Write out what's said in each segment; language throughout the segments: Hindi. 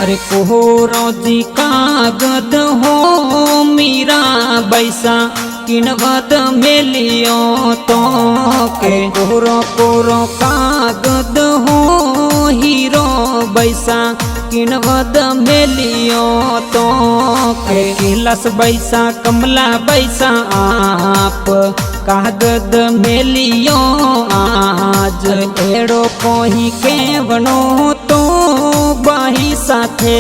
अरे कोहरो जी कागद हो मीरा बैसा किनवद मेलियो तो के कोहरो कोरो कागद हो हीरो बैसा किनवद मेलियो तो के कैलाश बैसा कमला बैसा आप कागद मेलियो आज एड़ो कोही के बनो तो बाही साथे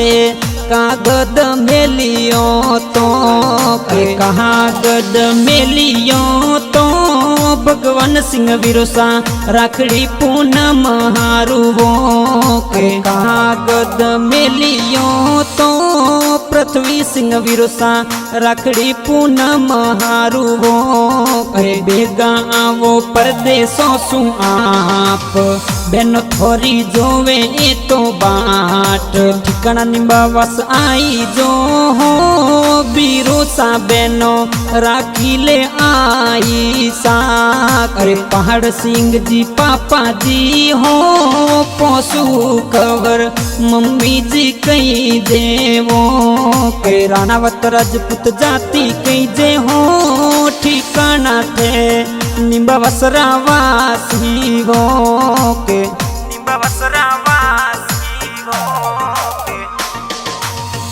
कागद मेलियो तो के कागद मेलियो तो भगवान सिंह विरोसा राखड़ी पूनम हारुवो के कागद मेलियो तो पृथ्वी सिंह विरोसा राखड़ी पूनम हारुवो के बेगा आवो परदेसो सु आप बेनो थोरी जोवे ए तो बाट ठिकाना निंबावास आई जो हो बिरोसा बेनो राखी ले आई साक। अरे पहाड़ सिंह जी पापा जी हो पशु खबर मम्मी जी कई देवो के राणावत राजपूत जाति कई जे हो ठिकाना थे निंबावास रावासी हो के निंबावास